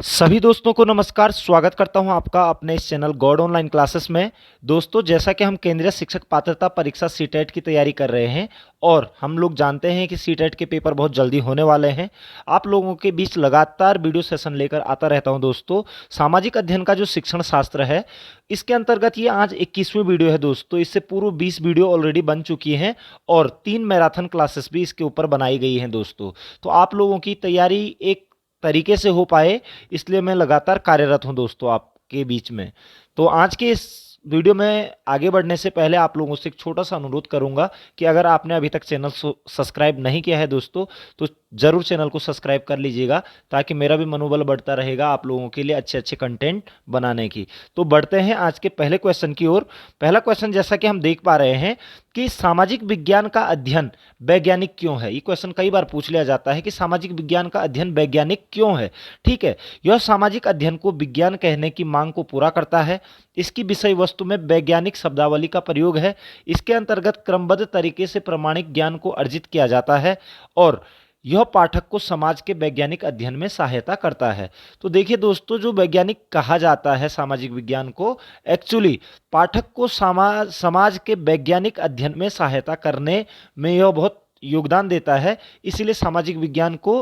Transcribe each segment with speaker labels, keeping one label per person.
Speaker 1: सभी दोस्तों को नमस्कार। स्वागत करता हूं आपका अपने इस चैनल गॉड ऑनलाइन क्लासेस में। दोस्तों, जैसा कि हम केंद्रीय शिक्षक पात्रता परीक्षा सीटेट की तैयारी कर रहे हैं और हम लोग जानते हैं कि सीटेट के पेपर बहुत जल्दी होने वाले हैं। आप लोगों के बीच लगातार वीडियो सेशन लेकर आता रहता हूं। दोस्तों, सामाजिक अध्ययन का जो शिक्षण शास्त्र है, इसके अंतर्गत ये आज 21वीं वीडियो है। दोस्तों, इससे पूर्व 20 वीडियो ऑलरेडी बन चुकी हैं और 3 मैराथन क्लासेस भी इसके ऊपर बनाई गई हैं। दोस्तों, तो आप लोगों की तैयारी एक तरीके से हो पाए, इसलिए मैं लगातार कार्यरत हूं दोस्तों आपके बीच में। तो आज के इस वीडियो में आगे बढ़ने से पहले आप लोगों से एक छोटा सा अनुरोध करूंगा कि अगर आपने अभी तक चैनल सब्सक्राइब नहीं किया है दोस्तों, तो जरूर चैनल को सब्सक्राइब कर लीजिएगा, ताकि मेरा भी मनोबल बढ़ता रहेगा आप लोगों के लिए अच्छे अच्छे कंटेंट बनाने की। तो बढ़ते हैं आज के पहले क्वेश्चन की ओर। पहला क्वेश्चन, जैसा कि हम देख पा रहे हैं कि सामाजिक विज्ञान का अध्ययन वैज्ञानिक क्यों है। ये क्वेश्चन कई बार पूछ लिया जाता है कि सामाजिक विज्ञान का अध्ययन वैज्ञानिक क्यों है। ठीक है, यह सामाजिक अध्ययन को विज्ञान कहने की मांग को पूरा करता है। इसकी विषय वस्तु में वैज्ञानिक शब्दावली का प्रयोग है। इसके अंतर्गत क्रमबद्ध तरीके से प्रामाणिक ज्ञान को अर्जित किया जाता है और यह पाठक को समाज के वैज्ञानिक अध्ययन में सहायता करता है। तो देखिए दोस्तों, जो वैज्ञानिक कहा जाता है सामाजिक विज्ञान को, एक्चुअली पाठक को समाज के वैज्ञानिक अध्ययन में सहायता करने में यह बहुत योगदान देता है। इसीलिए सामाजिक विज्ञान को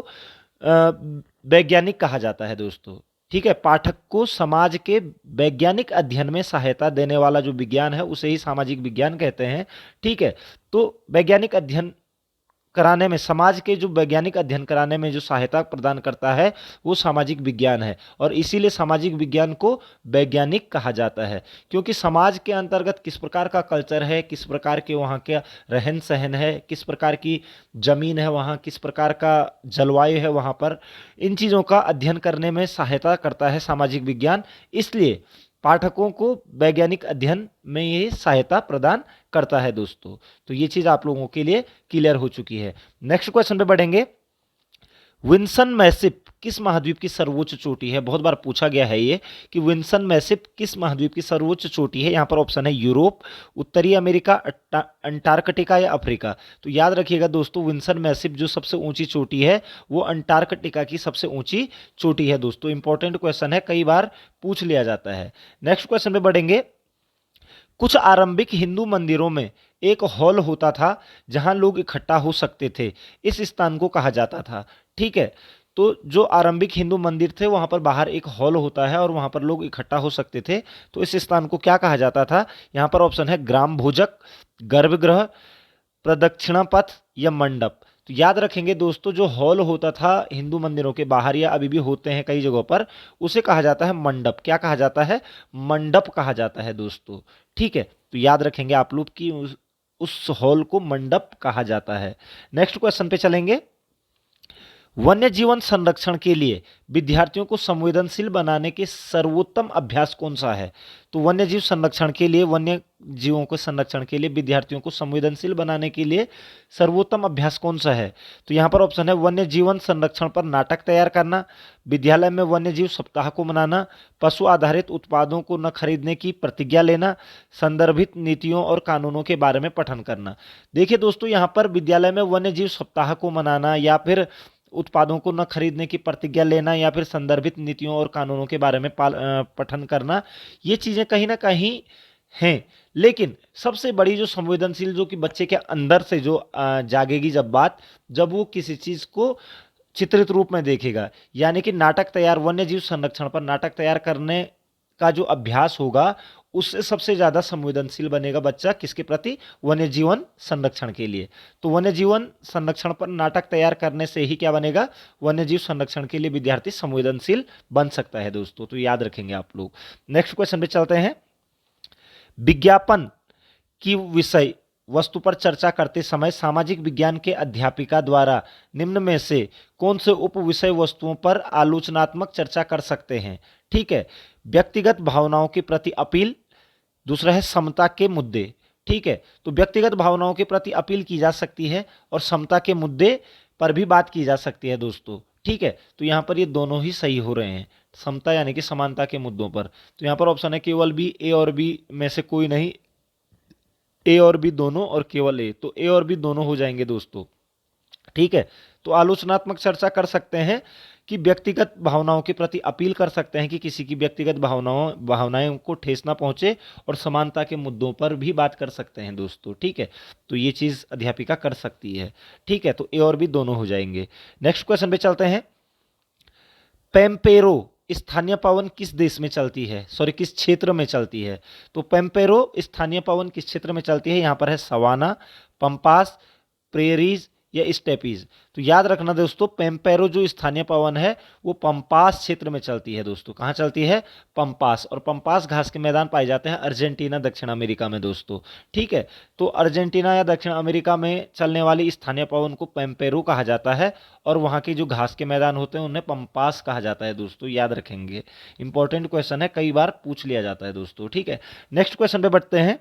Speaker 1: वैज्ञानिक कहा जाता है दोस्तों। ठीक है, पाठक को समाज के वैज्ञानिक अध्ययन में सहायता देने वाला जो विज्ञान है उसे ही सामाजिक विज्ञान कहते हैं। ठीक है, तो वैज्ञानिक अध्ययन कराने में, समाज के जो वैज्ञानिक अध्ययन कराने में जो सहायता प्रदान करता है वो सामाजिक विज्ञान है, और इसीलिए सामाजिक विज्ञान को वैज्ञानिक कहा जाता है। क्योंकि समाज के अंतर्गत किस प्रकार का कल्चर है, किस प्रकार के वहाँ के रहन सहन है, किस प्रकार की जमीन है वहाँ, किस प्रकार का जलवायु है वहाँ पर, इन चीज़ों का अध्ययन करने में सहायता करता है सामाजिक विज्ञान। इसलिए पाठकों को वैज्ञानिक अध्ययन में ये सहायता प्रदान करता है दोस्तों। तो ये चीज आप लोगों के लिए क्लियर हो चुकी है। नेक्स्ट क्वेश्चन पे बढ़ेंगे। विंसन मैसिप किस महाद्वीप की सर्वोच्च चोटी है। बहुत बार पूछा गया है ये कि विंसन मैसिप किस महाद्वीप की सर्वोच्च चोटी है। यहाँ पर ऑप्शन है यूरोप, उत्तरी अमेरिका, अंटार्कटिका या अफ्रीका। तो याद रखिएगा दोस्तों, विंसन मैसिप जो सबसे ऊंची चोटी है वो अंटार्कटिका की सबसे ऊंची चोटी है दोस्तों। इंपॉर्टेंट क्वेश्चन है, कई बार पूछ लिया जाता है। नेक्स्ट क्वेश्चन पे बढ़ेंगे। कुछ आरंभिक हिंदू मंदिरों में एक हॉल होता था जहां लोग इकट्ठा हो सकते थे। इस स्थान को कहा जाता था। ठीक है, तो जो आरंभिक हिंदू मंदिर थे वहां पर बाहर एक हॉल होता है और वहां पर लोग इकट्ठा हो सकते थे। तो इस स्थान को क्या कहा जाता था। यहां पर ऑप्शन है ग्राम भोजक, गर्भगृह, प्रदक्षिणा पथ या मंडप। तो याद रखेंगे दोस्तों, जो हॉल होता था हिंदू मंदिरों के बाहर या अभी भी होते हैं कई जगहों पर, उसे कहा जाता है मंडप। क्या कहा जाता है, मंडप कहा जाता है दोस्तों। ठीक है, तो याद रखेंगे आप लोग कि उस हॉल को मंडप कहा जाता है। नेक्स्ट क्वेश्चन पे चलेंगे। वन्य जीवन संरक्षण के लिए विद्यार्थियों को संवेदनशील बनाने के सर्वोत्तम अभ्यास कौन सा है। तो वन्य जीव संरक्षण के लिए, वन्य जीवों के संरक्षण के लिए विद्यार्थियों को संवेदनशील बनाने के लिए सर्वोत्तम अभ्यास कौन सा है। तो यहाँ पर ऑप्शन है वन्य जीवन संरक्षण पर नाटक तैयार करना, विद्यालय में वन्य जीव सप्ताह को मनाना, पशु आधारित उत्पादों को न खरीदने की प्रतिज्ञा लेना, संदर्भित नीतियों और कानूनों के बारे में पठन करना। देखिए दोस्तों, यहाँ पर विद्यालय में वन्य जीव सप्ताह को मनाना या फिर उत्पादों को न खरीदने की प्रतिज्ञा लेना या फिर संदर्भित नीतियों और कानूनों के बारे में पठन करना, ये चीजें कहीं ना कहीं हैं। लेकिन सबसे बड़ी जो संवेदनशील, जो कि बच्चे के अंदर से जो जागेगी जब बात, जब वो किसी चीज को चित्रित रूप में देखेगा, यानी कि नाटक तैयार, वन्य जीव संरक्षण पर नाटक तैयार करने का जो अभ्यास होगा, उससे सबसे ज्यादा संवेदनशील बनेगा बच्चा किसके प्रति, वन्य जीवन संरक्षण के लिए। तो वन्य जीवन संरक्षण पर नाटक तैयार करने से ही क्या बनेगा, वन्य जीव संरक्षण के लिए विद्यार्थी संवेदनशील बन सकता है दोस्तों। तो याद रखेंगे आप लोग। नेक्स्ट क्वेश्चन पे चलते हैं। विज्ञापन की विषय वस्तु पर चर्चा करते समय सामाजिक विज्ञान के अध्यापिका द्वारा निम्न में से कौन से उप विषय वस्तुओं पर आलोचनात्मक चर्चा कर सकते हैं। ठीक है, व्यक्तिगत भावनाओं के प्रति अपील, दूसरा है समता के मुद्दे। ठीक है, तो व्यक्तिगत भावनाओं के प्रति अपील की जा सकती है और समता के मुद्दे पर भी बात की जा सकती है दोस्तों। ठीक है, तो यहाँ पर ये दोनों ही सही हो रहे हैं, समता यानी कि समानता के मुद्दों पर। तो यहाँ पर ऑप्शन है केवल बी, ए और बी में से कोई नहीं, ए और बी दोनों और केवल ए, तो ए और बी दोनों हो जाएंगे दोस्तों। ठीक है, तो आलोचनात्मक चर्चा कर सकते हैं कि व्यक्तिगत भावनाओं के प्रति अपील कर सकते हैं कि किसी की व्यक्तिगत भावनाएं को ठेस ना पहुंचे, और समानता के मुद्दों पर भी बात कर सकते हैं दोस्तों। ठीक है, तो ये चीज़ अध्यापिका कर सकती है। ठीक है, तो ए और बी दोनों हो जाएंगे। नेक्स्ट क्वेश्चन पे चलते हैं। पेम्पेरो स्थानीय पवन किस देश में चलती है, सॉरी किस क्षेत्र में चलती है? तो पेम्पेरो स्थानीय पवन किस क्षेत्र में चलती है? यहां पर है सवाना, पंपास, प्रेरीज या स्टेपीज। तो याद रखना दोस्तों, पेम्पेरो जो स्थानीय पवन है वो पंपास क्षेत्र में चलती है दोस्तों। कहां चलती है? पंपास। और पंपास घास के मैदान पाए जाते हैं अर्जेंटीना, दक्षिण अमेरिका में दोस्तों। ठीक है, तो अर्जेंटीना या दक्षिण अमेरिका में चलने वाली स्थानीय पवन को पेम्पेरो कहा जाता है, और वहां के जो घास के मैदान होते हैं उन्हें पंपास कहा जाता है दोस्तों। याद रखेंगे, इंपॉर्टेंट क्वेश्चन है, कई बार पूछ लिया जाता है दोस्तों। ठीक है, नेक्स्ट क्वेश्चन पे बढ़ते हैं।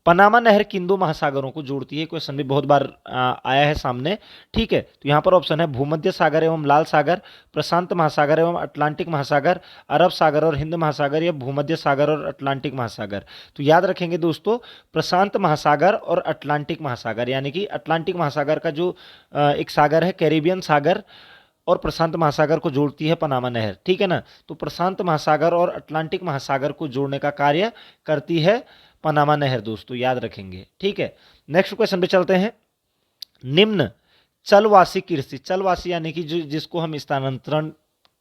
Speaker 1: पनामा नहर किन दो महासागरों को जोड़ती है? क्वेश्चन भी बहुत बार आया है सामने। ठीक है, तो यहाँ पर ऑप्शन है भूमध्य सागर एवं लाल सागर, प्रशांत महासागर एवं अटलांटिक महासागर, अरब सागर और हिंद महासागर, या भूमध्य सागर और अटलांटिक महासागर। तो याद रखेंगे दोस्तों, प्रशांत महासागर और अटलांटिक महासागर, यानी कि अटलांटिक महासागर का जो एक सागर है कैरिबियन सागर, और प्रशांत महासागर को जोड़ती है पनामा नहर। ठीक है ना, तो प्रशांत महासागर और अटलांटिक महासागर को जोड़ने का कार्य करती है पनामा नहर दोस्तों, याद रखेंगे। ठीक है, नेक्स्ट क्वेश्चन पे चलते हैं। निम्न चलवासी कृषि, चलवासी यानी कि जिसको हम स्थानांतरण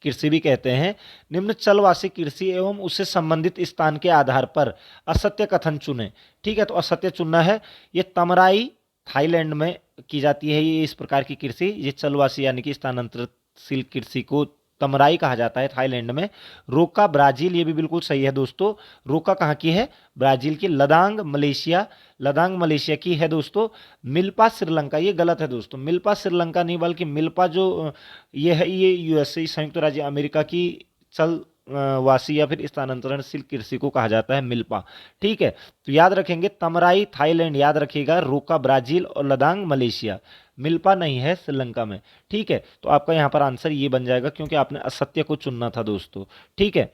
Speaker 1: कृषि भी कहते हैं, निम्न चलवासी कृषि एवं उससे संबंधित स्थान के आधार पर असत्य कथन चुने। ठीक है, तो असत्य चुनना है। ये तमराई थाईलैंड में की जाती है ये इस प्रकार की कृषि। ये चलवासी यानी कि स्थानांतरशील कृषि को तमराई कहा जाता है थाईलैंड में। रोका ब्राजील, ये भी बिल्कुल सही है दोस्तों। रोका कहाँ की है? ब्राजील की। लदांग मलेशिया, लदांग मलेशिया की है दोस्तों। मिल्पा श्रीलंका, ये गलत है दोस्तों। मिल्पा श्रीलंका नहीं, बल्कि मिल्पा जो ये है ये यूएसए संयुक्त राज्य अमेरिका की चल वासी या फिर स्थानांतरणशील कृषि को कहा जाता है मिल्पा। ठीक है, तो याद रखेंगे तमराई थाईलैंड याद रखिएगा, रोका ब्राजील और लदांग मलेशिया। मिल्पा नहीं है श्रीलंका में। ठीक है, तो आपका यहाँ पर आंसर ये बन जाएगा, क्योंकि आपने असत्य को चुनना था दोस्तों। ठीक है,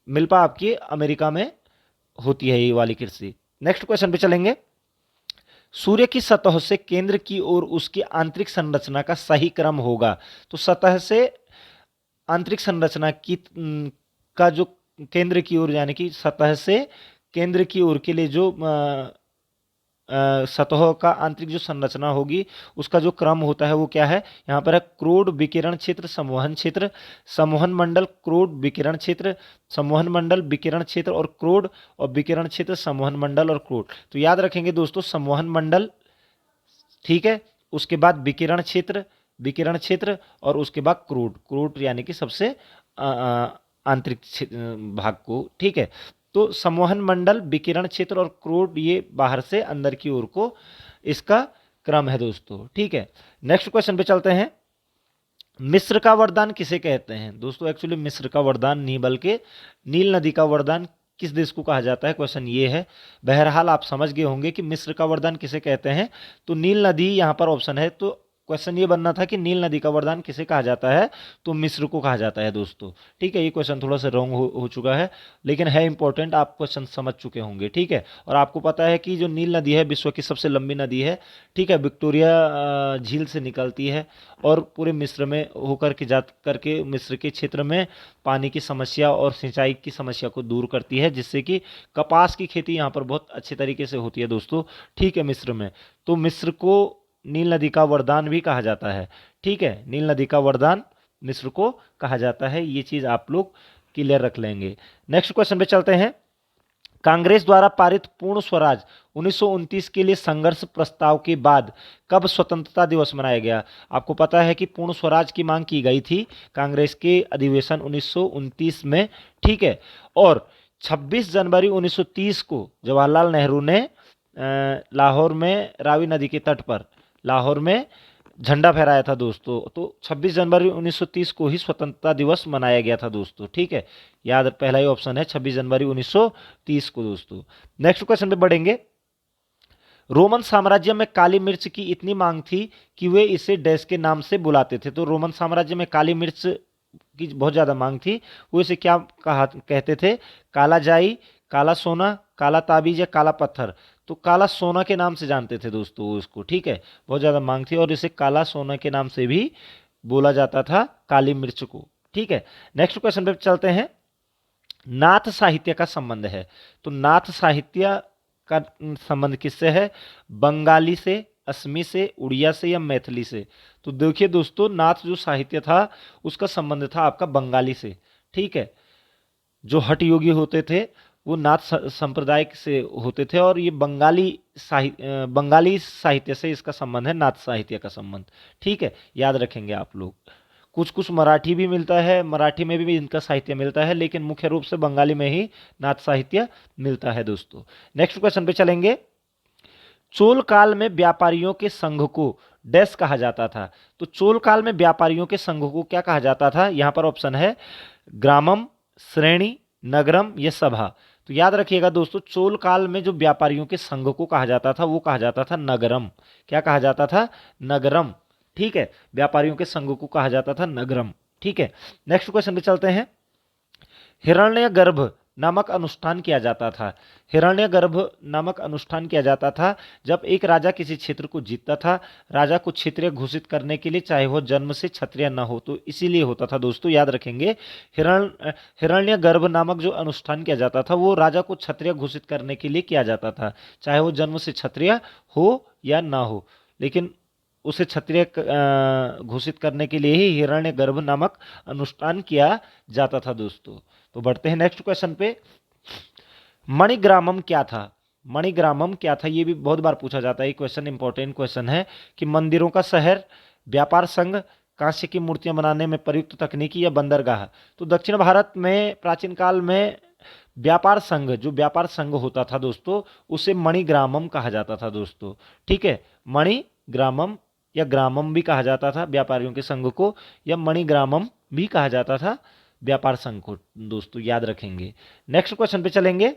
Speaker 1: मिल्पा आपकी अमेरिका में होती है ये वाली कृषि। नेक्स्ट क्वेश्चन पे चलेंगे। सूर्य की सतह से केंद्र की ओर उसकी आंतरिक संरचना का सही क्रम होगा। तो सतह से आंतरिक संरचना की का जो केंद्र की ओर, यानी कि सतह से केंद्र की ओर के लिए जो सतह का आंतरिक जो संरचना होगी उसका जो क्रम होता है वो क्या है? यहाँ पर है क्रोड विकिरण क्षेत्र, संवहन क्षेत्र, संवहन मंडल, क्रोड विकिरण क्षेत्र, संवहन मंडल, विकिरण क्षेत्र और क्रोड, और विकिरण क्षेत्र, संवहन मंडल और क्रोड। तो याद रखेंगे दोस्तों, संवहन मंडल, ठीक है, उसके बाद विकिरण क्षेत्र, विकिरण क्षेत्र, और उसके बाद क्रोड, क्रोड यानी कि सबसे आंतरिक भाग को। ठीक है, तो संवहन मंडल, विकिरण क्षेत्र और क्रोड, ये बाहर से अंदर की ओर को इसका क्रम है दोस्तों। ठीक है, नेक्स्ट क्वेश्चन पे चलते हैं। मिस्र का वरदान किसे कहते हैं? दोस्तों एक्चुअली मिस्र का वरदान नहीं, बल्कि नील नदी का वरदान किस देश को कहा जाता है, क्वेश्चन ये है। बहरहाल आप समझ गए होंगे कि मिस्र का वरदान किसे कहते हैं। तो नील नदी यहाँ पर ऑप्शन है, तो क्वेश्चन ये बनना था कि नील नदी का वरदान किसे कहा जाता है, तो मिस्र को कहा जाता है दोस्तों। ठीक है, ये क्वेश्चन थोड़ा सा रॉन्ग हो चुका है, लेकिन है इंपॉर्टेंट, आप क्वेश्चन समझ चुके होंगे। ठीक है, और आपको पता है कि जो नील नदी है विश्व की सबसे लंबी नदी है। ठीक है, विक्टोरिया झील से निकलती है और पूरे मिस्र में होकर के जा करके मिस्र के क्षेत्र में पानी की समस्या और सिंचाई की समस्या को दूर करती है, जिससे कि कपास की खेती यहाँ पर बहुत अच्छे तरीके से होती है दोस्तों। ठीक है, मिस्र में, तो मिस्र को नील नदी का वरदान भी कहा जाता है। ठीक है, नील नदी का वरदान मिस्र को कहा जाता है, ये चीज आप लोग क्लियर रख लेंगे। नेक्स्ट क्वेश्चन पे चलते हैं। कांग्रेस द्वारा पारित पूर्ण स्वराज 1929 के लिए संघर्ष प्रस्ताव के बाद कब स्वतंत्रता दिवस मनाया गया? आपको पता है कि पूर्ण स्वराज की मांग की गई थी कांग्रेस के अधिवेशन 1929 में। ठीक है, और 26 जनवरी 1930 को जवाहरलाल नेहरू ने लाहौर में रावी नदी के तट पर लाहौर में झंडा फहराया था दोस्तों। तो 26 जनवरी 1930 को ही स्वतंत्रता दिवस मनाया गया था दोस्तों। ठीक है, याद, पहला ही ऑप्शन है 26 जनवरी 1930 को दोस्तों। नेक्स्ट क्वेश्चन पे बढ़ेंगे। रोमन साम्राज्य में काली मिर्च की इतनी मांग थी कि वे इसे डैश के नाम से बुलाते थे। तो रोमन साम्राज्य में काली मिर्च की बहुत ज्यादा मांग थी, वो इसे क्या कहते थे? काला जाई, काला सोना, काला ताबीज या काला पत्थर। तो काला सोना के नाम से जानते थे दोस्तों इसको। ठीक है, बहुत ज़्यादा मांग थी और इसे काला सोना के नाम से भी बोला जाता था काली मिर्च को। ठीक है, नेक्स्ट क्वेश्चन पे चलते हैं। नाथ साहित्य का संबंध है, तो नाथ साहित्य का संबंध किससे है? बंगाली से, असमी से, उड़िया से या मैथिली से? तो देखिए दोस्तों, नाथ जो साहित्य था उसका संबंध था आपका बंगाली से। ठीक है, जो हठ योगी होते थे वो नाथ संप्रदाय से होते थे, और ये बंगाली साहित्य से इसका संबंध है, नाथ साहित्य का संबंध। ठीक है, याद रखेंगे आप लोग। कुछ कुछ मराठी भी मिलता है, मराठी में भी इनका साहित्य मिलता है, लेकिन मुख्य रूप से बंगाली में ही नाथ साहित्य मिलता है दोस्तों। नेक्स्ट क्वेश्चन पे चलेंगे। चोल काल में व्यापारियों के संघ को डैश कहा जाता था? तो चोल काल में व्यापारियों के संघ को क्या कहा जाता था? यहां पर ऑप्शन है ग्रामम, श्रेणी, नगरम या सभा। तो याद रखिएगा दोस्तों, चोल काल में जो व्यापारियों के संघ को कहा जाता था वो कहा जाता था नगरम। क्या कहा जाता था? नगरम। ठीक है, व्यापारियों के संघ को कहा जाता था नगरम। ठीक है, नेक्स्ट क्वेश्चन पे चलते हैं। हिरण्यगर्भ नामक अनुष्ठान किया जाता था। हिरण्यगर्भ नामक अनुष्ठान किया जाता था जब एक राजा किसी क्षेत्र को जीतता था। राजा को क्षेत्रीय घोषित करने के लिए, चाहे वो जन्म से क्षत्रिय न हो, तो इसीलिए होता था दोस्तों, याद रखेंगे। हिरण्यगर्भ नामक जो अनुष्ठान किया जाता था वो राजा को क्षत्रिय घोषित करने के लिए किया जाता था, चाहे वो जन्म से क्षत्रिय हो या ना हो, लेकिन उसे क्षत्रिय घोषित करने के लिए ही हिरण्यगर्भ नामक अनुष्ठान किया जाता था दोस्तों। तो बढ़ते हैं नेक्स्ट क्वेश्चन पे। मणिग्रामम क्या था? मणिग्रामम क्या था, ये भी बहुत बार पूछा जाता है, ये क्वेश्चन इंपॉर्टेंट क्वेश्चन है कि मंदिरों का शहर, व्यापार संघ, कांस्य की मूर्तियां बनाने में प्रयुक्त तकनीकी या बंदरगाह? तो दक्षिण भारत में प्राचीन काल में व्यापार संघ, जो व्यापार संघ होता था दोस्तों, उसे मणिग्रामम कहा जाता था दोस्तों। ठीक है, मणिग्रामम या ग्रामम भी कहा जाता था व्यापारियों के संघ को, या मणिग्रामम भी कहा जाता था व्यापार संघ को दोस्तों, याद रखेंगे। नेक्स्ट क्वेश्चन पे चलेंगे।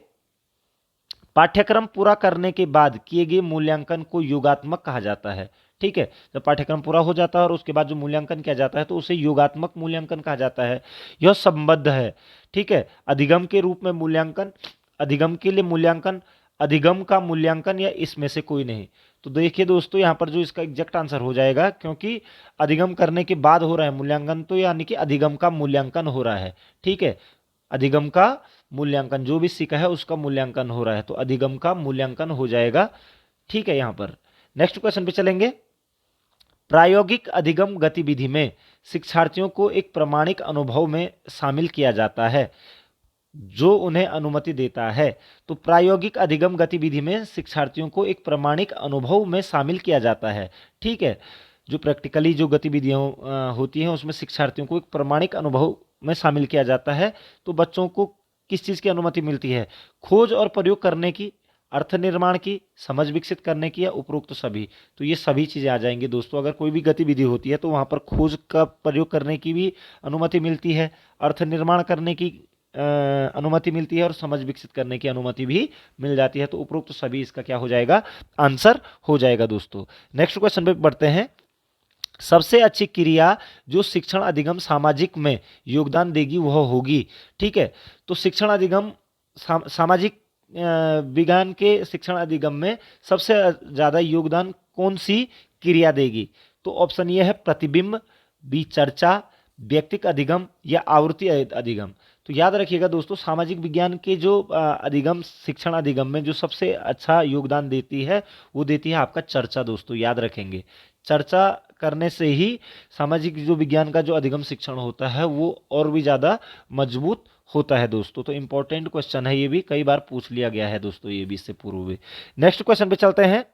Speaker 1: पाठ्यक्रम पूरा करने के बाद किए गए मूल्यांकन को योगात्मक कहा जाता है। ठीक है, जब पाठ्यक्रम पूरा हो जाता है और उसके बाद जो मूल्यांकन किया जाता है तो उसे योगात्मक मूल्यांकन कहा जाता है। यह संबद्ध है। ठीक है, अधिगम के रूप में मूल्यांकन, अधिगम के लिए मूल्यांकन, अधिगम का मूल्यांकन, या इसमें से कोई नहीं। तो देखिए दोस्तों, यहाँ पर जो इसका एग्जैक्ट आंसर हो जाएगा, क्योंकि अधिगम करने के बाद हो रहा है मूल्यांकन, तो यानी कि अधिगम का मूल्यांकन हो रहा है। ठीक है, अधिगम का मूल्यांकन, जो भी सीखा है उसका मूल्यांकन हो रहा है, तो अधिगम का मूल्यांकन हो जाएगा। ठीक है, यहां पर नेक्स्ट क्वेश्चन पे चलेंगे। प्रायोगिक अधिगम गतिविधि में शिक्षार्थियों को एक प्रामाणिक अनुभव में शामिल किया जाता है जो उन्हें अनुमति देता है। तो प्रायोगिक अधिगम गतिविधि में शिक्षार्थियों को एक प्रामाणिक अनुभव में शामिल किया जाता है। ठीक है, जो प्रैक्टिकली जो गतिविधियां होती हैं उसमें शिक्षार्थियों को एक प्रामाणिक अनुभव में शामिल किया जाता है। तो बच्चों को किस चीज़ की अनुमति मिलती है? खोज और प्रयोग करने की, अर्थ निर्माण की, समझ विकसित करने की, या उपरोक्त सभी? तो ये सभी चीज़ें आ जाएंगी दोस्तों। अगर कोई भी गतिविधि होती है तो वहाँ पर खोज का प्रयोग करने की भी अनुमति मिलती है, अर्थ निर्माण करने की अनुमति मिलती है, और समझ विकसित करने की अनुमति भी मिल जाती है। तो उपरोक्त सभी इसका क्या हो जाएगा? आंसर हो जाएगा दोस्तों। नेक्स्ट क्वेश्चन पे बढ़ते हैं। सबसे अच्छी क्रिया जो शिक्षण अधिगम सामाजिक में योगदान देगी वह होगी। ठीक है, तो शिक्षण अधिगम सामाजिक विज्ञान के शिक्षण अधिगम में सबसे ज़्यादा योगदान कौन सी क्रिया देगी? तो ऑप्शन ये है प्रतिबिंब, बी चर्चा, व्यक्तिक अधिगम, या आवृत्ति अधिगम। तो याद रखिएगा दोस्तों, सामाजिक विज्ञान के जो अधिगम, शिक्षण अधिगम में जो सबसे अच्छा योगदान देती है वो देती है आपका चर्चा दोस्तों, याद रखेंगे। चर्चा करने से ही सामाजिक जो विज्ञान का जो अधिगम शिक्षण होता है वो और भी ज़्यादा मजबूत होता है दोस्तों। तो इंपॉर्टेंट क्वेश्चन है, ये भी कई बार पूछ लिया गया है दोस्तों, ये भी इससे पूर्व भी। नेक्स्ट क्वेश्चन पे चलते हैं।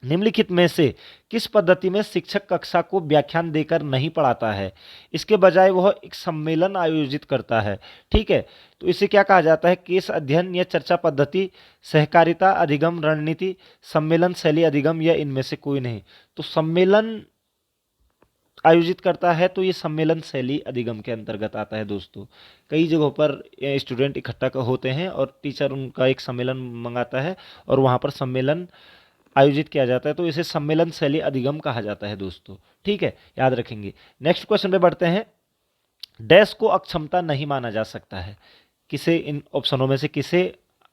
Speaker 1: निम्नलिखित में से किस पद्धति में शिक्षक कक्षा को व्याख्यान देकर नहीं पढ़ाता है? इसके बजाय वह एक सम्मेलन आयोजित करता है। ठीक है, तो इसे क्या कहा जाता है? केस अध्ययन या चर्चा पद्धति, सहकारिता अधिगम रणनीति, सम्मेलन शैली अधिगम, या इनमें से कोई नहीं? तो सम्मेलन आयोजित करता है तो ये सम्मेलन शैली अधिगम के अंतर्गत आता है दोस्तों। कई जगहों पर स्टूडेंट इकट्ठा होते हैं और टीचर उनका एक सम्मेलन मंगाता है और वहाँ पर सम्मेलन आयोजित किया जाता है, तो इसे सम्मेलन शैली अधिगम कहा जाता है दोस्तों। ठीक है, याद रखेंगे। नेक्स्ट क्वेश्चन पे बढ़ते हैं। डैश को अक्षमता नहीं माना जा सकता है? किसे, इन ऑप्शनों में से किसे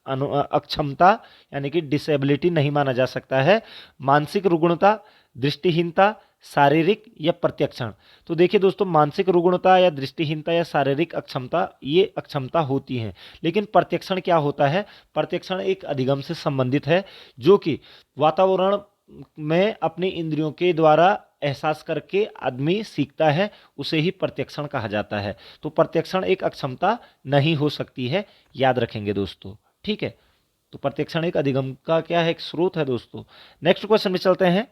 Speaker 1: अक्षमता यानी कि डिसेबिलिटी नहीं माना जा सकता है? मानसिक रुग्णता, दृष्टिहीनता, शारीरिक या प्रत्यक्षण। तो देखिए दोस्तों, मानसिक रुग्णता या दृष्टिहीनता या शारीरिक अक्षमता, ये अक्षमता होती हैं। लेकिन प्रत्यक्षण क्या होता है? प्रत्यक्षण एक अधिगम से संबंधित है, जो कि वातावरण में अपनी इंद्रियों के द्वारा एहसास करके आदमी सीखता है, उसे ही प्रत्यक्षण कहा जाता है। तो प्रत्यक्षण एक अक्षमता नहीं हो सकती है, याद रखेंगे दोस्तों। ठीक है, तो प्रत्यक्षण एक अधिगम का क्या है? एक स्रोत है दोस्तों। नेक्स्ट क्वेश्चन में चलते हैं।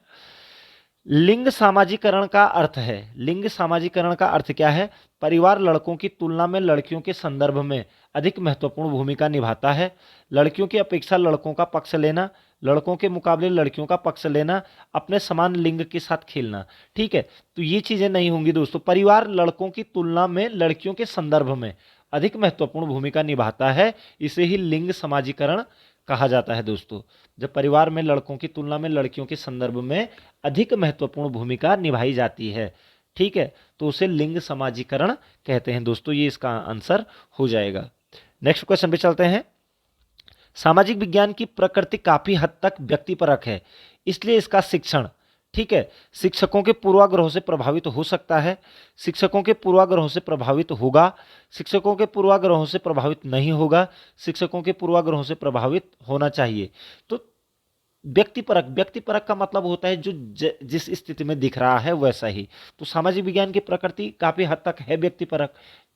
Speaker 1: लिंग सामाजिकरण का अर्थ है। लिंग सामाजिकरण का अर्थ क्या है? परिवार लड़कों की तुलना में लड़कियों के संदर्भ में अधिक महत्वपूर्ण भूमिका निभाता है। लड़कियों की अपेक्षा लड़कों का पक्ष लेना, लड़कों के मुकाबले लड़कियों का पक्ष लेना, अपने समान लिंग के साथ खेलना। ठीक है, तो ये चीजें नहीं होंगी दोस्तों। परिवार लड़कों की तुलना में लड़कियों के संदर्भ में अधिक महत्वपूर्ण भूमिका निभाता है, इसे ही लिंग समाजीकरण कहा जाता है दोस्तों। जब परिवार में लड़कों की तुलना में लड़कियों के संदर्भ में अधिक महत्वपूर्ण भूमिका निभाई जाती है, ठीक है, तो उसे लिंग समाजीकरण कहते हैं दोस्तों। ये इसका आंसर हो जाएगा। नेक्स्ट क्वेश्चन पे चलते हैं। सामाजिक विज्ञान की प्रकृति काफी हद तक व्यक्तिपरक है, इसलिए इसका शिक्षण, ठीक है, शिक्षकों के पूर्वाग्रहों से प्रभावित हो सकता है, शिक्षकों के पूर्वाग्रहों से प्रभावित होगा, शिक्षकों के पूर्वाग्रहों से प्रभावित नहीं होगा, शिक्षकों के पूर्वाग्रहों से प्रभावित होना चाहिए। तो व्यक्तिपरक, व्यक्तिपरक का मतलब होता है जो जिस स्थिति में दिख रहा है वैसा ही। तो सामाजिक विज्ञान की प्रकृति काफी हद तक है व्यक्तिपरक,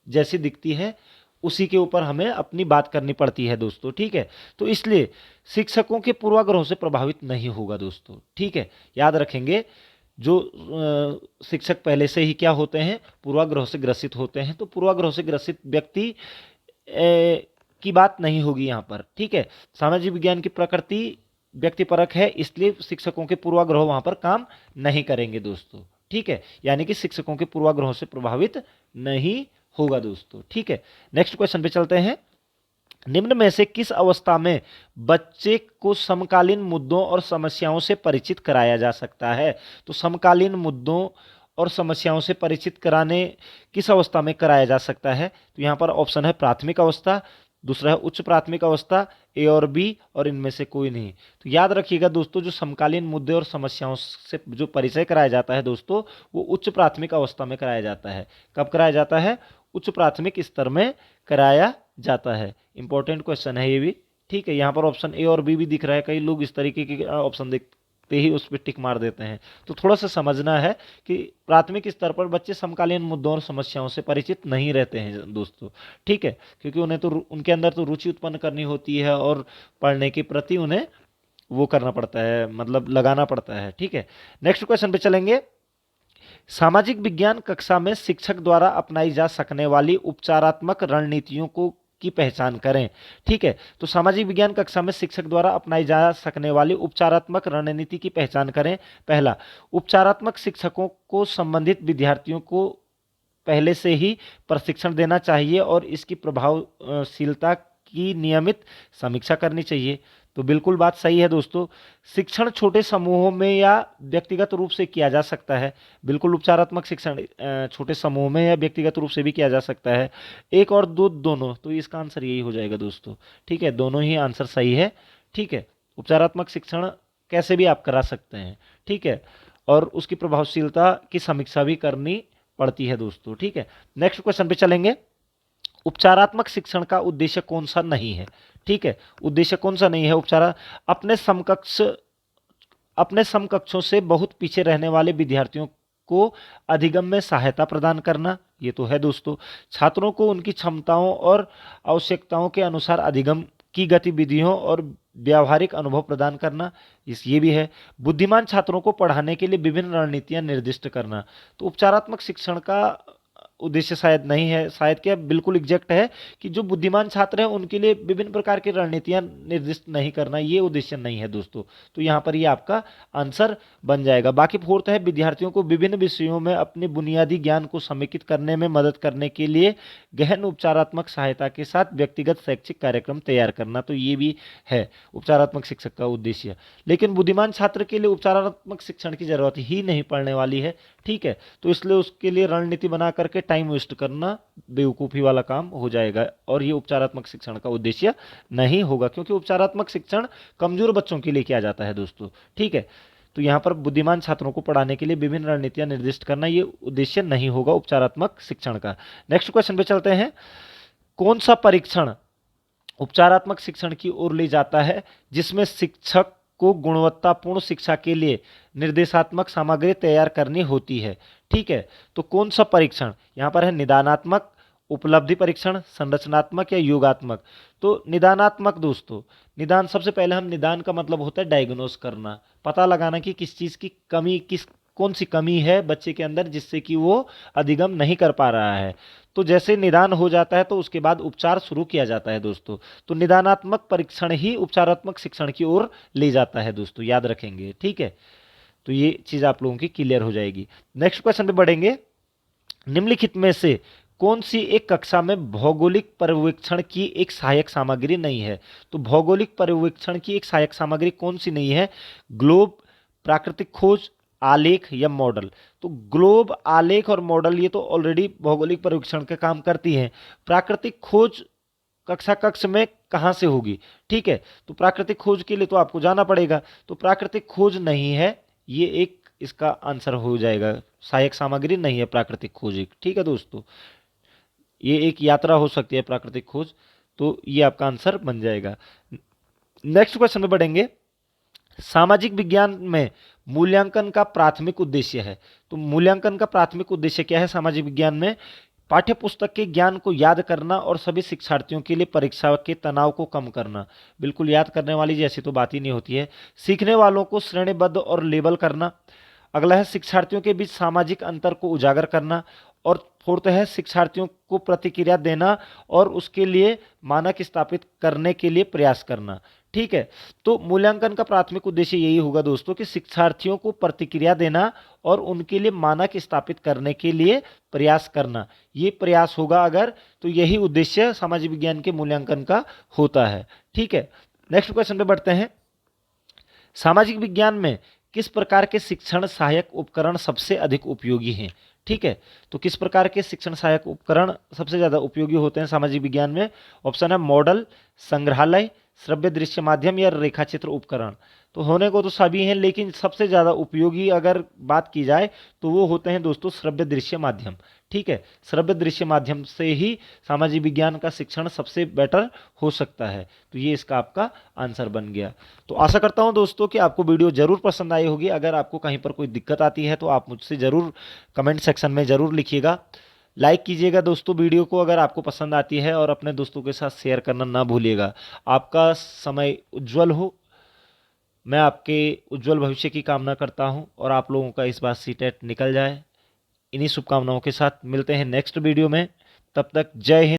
Speaker 1: जैसी दिखती है उसी के ऊपर हमें अपनी बात करनी पड़ती है दोस्तों। ठीक है, तो इसलिए शिक्षकों के पूर्वाग्रहों से प्रभावित नहीं होगा दोस्तों। ठीक है, याद रखेंगे, जो शिक्षक पहले से ही क्या होते हैं? पूर्वाग्रह से ग्रसित होते हैं। तो पूर्वाग्रह से ग्रसित व्यक्ति की बात नहीं होगी यहाँ पर। ठीक है, सामाजिक विज्ञान की प्रकृति व्यक्तिपरक है, इसलिए शिक्षकों के पूर्वाग्रह वहां पर काम नहीं करेंगे दोस्तों। ठीक है, यानी कि शिक्षकों के पूर्वाग्रहों से प्रभावित नहीं होगा दोस्तों। ठीक है, नेक्स्ट क्वेश्चन पे चलते हैं। निम्न में से किस अवस्था में बच्चे को समकालीन मुद्दों और समस्याओं से परिचित कराया जा सकता है? तो समकालीन मुद्दों और समस्याओं से परिचित कराने किस अवस्था में कराया जा सकता है? तो यहाँ पर ऑप्शन है प्राथमिक अवस्था, दूसरा है उच्च प्राथमिक अवस्था, ए और बी, और इनमें से कोई नहीं। तो याद रखिएगा दोस्तों, जो समकालीन मुद्दे और समस्याओं से जो परिचय कराया जाता है दोस्तों, वो उच्च प्राथमिक अवस्था में कराया जाता है। कब कराया जाता है? उच्च प्राथमिक स्तर में कराया जाता है। इंपॉर्टेंट क्वेश्चन है ये भी। ठीक है, यहाँ पर ऑप्शन ए और बी भी दिख रहा है, कई लोग इस तरीके के ऑप्शन देखते ही उस पर टिक मार देते हैं। तो थोड़ा सा समझना है कि प्राथमिक स्तर पर बच्चे समकालीन मुद्दों और समस्याओं से परिचित नहीं रहते हैं दोस्तों। ठीक है, क्योंकि उन्हें तो उनके अंदर तो रुचि उत्पन्न करनी होती है और पढ़ने के प्रति उन्हें वो करना पड़ता है, मतलब लगाना पड़ता है। ठीक है, नेक्स्ट क्वेश्चन पे चलेंगे। सामाजिक विज्ञान कक्षा में शिक्षक द्वारा अपनाई जा सकने वाली उपचारात्मक रणनीतियों को की पहचान करें। ठीक है, तो सामाजिक विज्ञान कक्षा में शिक्षक द्वारा अपनाई जा सकने वाली उपचारात्मक रणनीति की पहचान करें। पहला, उपचारात्मक शिक्षकों को संबंधित विद्यार्थियों को पहले से ही प्रशिक्षण देना चाहिए और इसकी प्रभावशीलता की नियमित समीक्षा करनी चाहिए। तो बिल्कुल बात सही है दोस्तों। शिक्षण छोटे समूहों में या व्यक्तिगत रूप से किया जा सकता है। बिल्कुल, उपचारात्मक शिक्षण छोटे समूह में या व्यक्तिगत रूप से भी किया जा सकता है। एक और दो, दोनों, तो इसका आंसर यही हो जाएगा दोस्तों। ठीक है, दोनों ही आंसर सही है। ठीक है, उपचारात्मक शिक्षण कैसे भी आप करा सकते हैं। ठीक है, और उसकी प्रभावशीलता की समीक्षा भी करनी पड़ती है दोस्तों। ठीक है, नेक्स्ट क्वेश्चन पे चलेंगे। उपचारात्मक शिक्षण का उद्देश्य कौन सा नहीं है? ठीक है, उद्देश्य कौन सा नहीं है? अपने समकक्षों से बहुत पीछे रहने वाले विद्यार्थियों को अधिगम में सहायता प्रदान करना, ये तो है दोस्तों। छात्रों को उनकी क्षमताओं और आवश्यकताओं के अनुसार अधिगम की गतिविधियों और व्यावहारिक अनुभव प्रदान करना, ये भी है। बुद्धिमान छात्रों को पढ़ाने के लिए विभिन्न रणनीतियां निर्दिष्ट करना। तो उपचारात्मक शिक्षण का उद्देश्य शायद नहीं है, शायद क्या बिल्कुल एग्जैक्ट है कि जो बुद्धिमान छात्र हैं उनके लिए विभिन्न प्रकार की रणनीतियां निर्दिष्ट नहीं करना, ये उद्देश्य नहीं है दोस्तों। तो यहाँ पर ये आपका आंसर बन जाएगा। बाकी फोर्थ है, विद्यार्थियों को विभिन्न विषयों में अपने बुनियादी ज्ञान को समेकित करने में मदद करने के लिए गहन उपचारात्मक सहायता के साथ व्यक्तिगत शैक्षिक कार्यक्रम तैयार करना। तो ये भी है उपचारात्मक शिक्षक का उद्देश्य। लेकिन बुद्धिमान छात्र के लिए उपचारात्मक शिक्षण की जरूरत ही नहीं पड़ने वाली है। ठीक है, तो इसलिए उसके लिए रणनीति बना करके टाइम वेस्ट करना बेवकूफ़ी वाला काम हो जाएगा और ये उपचारात्मक शिक्षण का उद्देश्य नहीं होगा, क्योंकि उपचारात्मक शिक्षण कमजोर बच्चों के लिए किया जाता है दोस्तों। ठीक है, तो यहाँ पर बुद्धिमान छात्रों को पढ़ाने के लिए विभिन्न रणनीतियां निर्दिष्ट करना ये उद्देश्य नहीं होगा उपचारात्मक शिक्षण का। नेक्स्ट क्वेश्चन पे चलते हैं। कौन सा परीक्षण उपचारात्मक शिक्षण की ओर ले जाता है जिसमें शिक्षक को गुणवत्तापूर्ण शिक्षा के लिए निर्देशात्मक सामग्री तैयार करनी होती है? ठीक है, तो कौन सा परीक्षण यहाँ पर है? निदानात्मक, उपलब्धि परीक्षण, संरचनात्मक या योगात्मक? तो निदानात्मक दोस्तों, निदान सबसे पहले हम निदान का मतलब होता है डायग्नोस करना, पता लगाना कि किस चीज़ की कमी, कौन सी कमी है बच्चे के अंदर जिससे कि वो अधिगम नहीं कर पा रहा है। तो जैसे निदान हो जाता है तो उसके बाद उपचार शुरू किया जाता है दोस्तों। तो निदानात्मक परीक्षण ही उपचारात्मक शिक्षण की ओर ले जाता है दोस्तों, याद रखेंगे। ठीक है, तो ये चीज़ आप लोगों की क्लियर हो जाएगी। नेक्स्ट क्वेश्चन पे बढ़ेंगे। निम्नलिखित में से कौन सी एक कक्षा में भौगोलिक पर्यवेक्षण की एक सहायक सामग्री नहीं है? तो भौगोलिक पर्यवेक्षण की एक सहायक सामग्री कौन सी नहीं है? ग्लोब, प्राकृतिक खोज, आलेख या मॉडल? तो ग्लोब, आलेख और मॉडल ये तो ऑलरेडी भौगोलिक पर्यवेक्षण का काम करती हैं। प्राकृतिक खोज कक्षा कक्ष में कहाँ से होगी? ठीक है, तो प्राकृतिक खोज के लिए तो आपको जाना पड़ेगा, तो प्राकृतिक खोज नहीं है, ये एक इसका आंसर हो जाएगा। सहायक सामग्री नहीं है प्राकृतिक खोज एक। ठीक है दोस्तों, ये एक यात्रा हो सकती है प्राकृतिक खोज, तो ये आपका आंसर बन जाएगा। नेक्स्ट क्वेश्चन में बढ़ेंगे। सामाजिक विज्ञान में मूल्यांकन का प्राथमिक उद्देश्य है। तो मूल्यांकन का प्राथमिक उद्देश्य क्या है सामाजिक विज्ञान में? पाठ्य पुस्तक के ज्ञान को याद करना और सभी शिक्षार्थियों के लिए परीक्षा के तनाव को कम करना। बिल्कुल याद करने वाली जैसी तो बात ही नहीं होती है। सीखने वालों को श्रेणीबद्ध और लेबल करना। अगला है शिक्षार्थियों के बीच सामाजिक अंतर को उजागर करना। और फोर्थ है शिक्षार्थियों को प्रतिक्रिया देना और उसके लिए मानक स्थापित करने के लिए प्रयास करना। ठीक है, तो मूल्यांकन का प्राथमिक उद्देश्य यही होगा दोस्तों कि शिक्षार्थियों को प्रतिक्रिया देना और उनके लिए मानक स्थापित करने के लिए प्रयास करना। ये प्रयास होगा अगर, तो यही उद्देश्य सामाजिक विज्ञान के मूल्यांकन का होता है। ठीक है, नेक्स्ट क्वेश्चन पे बढ़ते हैं। सामाजिक विज्ञान में किस प्रकार के शिक्षण सहायक उपकरण सबसे अधिक उपयोगी हैं? ठीक है, तो किस प्रकार के शिक्षण सहायक उपकरण सबसे ज़्यादा उपयोगी होते हैं सामाजिक विज्ञान में? ऑप्शन है मॉडल, संग्रहालय, श्रव्य दृश्य माध्यम या रेखाचित्र उपकरण। तो होने को तो सभी हैं, लेकिन सबसे ज़्यादा उपयोगी अगर बात की जाए तो वो होते हैं दोस्तों श्रव्य दृश्य माध्यम। ठीक है, श्रव्य दृश्य माध्यम से ही सामाजिक विज्ञान का शिक्षण सबसे बेटर हो सकता है। तो ये इसका आपका आंसर बन गया। तो आशा करता हूँ दोस्तों कि आपको वीडियो जरूर पसंद आई होगी। अगर आपको कहीं पर कोई दिक्कत आती है तो आप मुझसे ज़रूर कमेंट सेक्शन में ज़रूर लिखिएगा। लाइक कीजिएगा दोस्तों वीडियो को अगर आपको पसंद आती है, और अपने दोस्तों के साथ शेयर करना ना भूलिएगा। आपका समय उज्जवल हो, मैं आपके उज्जवल भविष्य की कामना करता हूं, और आप लोगों का इस बार सीटेट निकल जाए। इन्हीं शुभकामनाओं के साथ मिलते हैं नेक्स्ट वीडियो में। तब तक जय हिंद।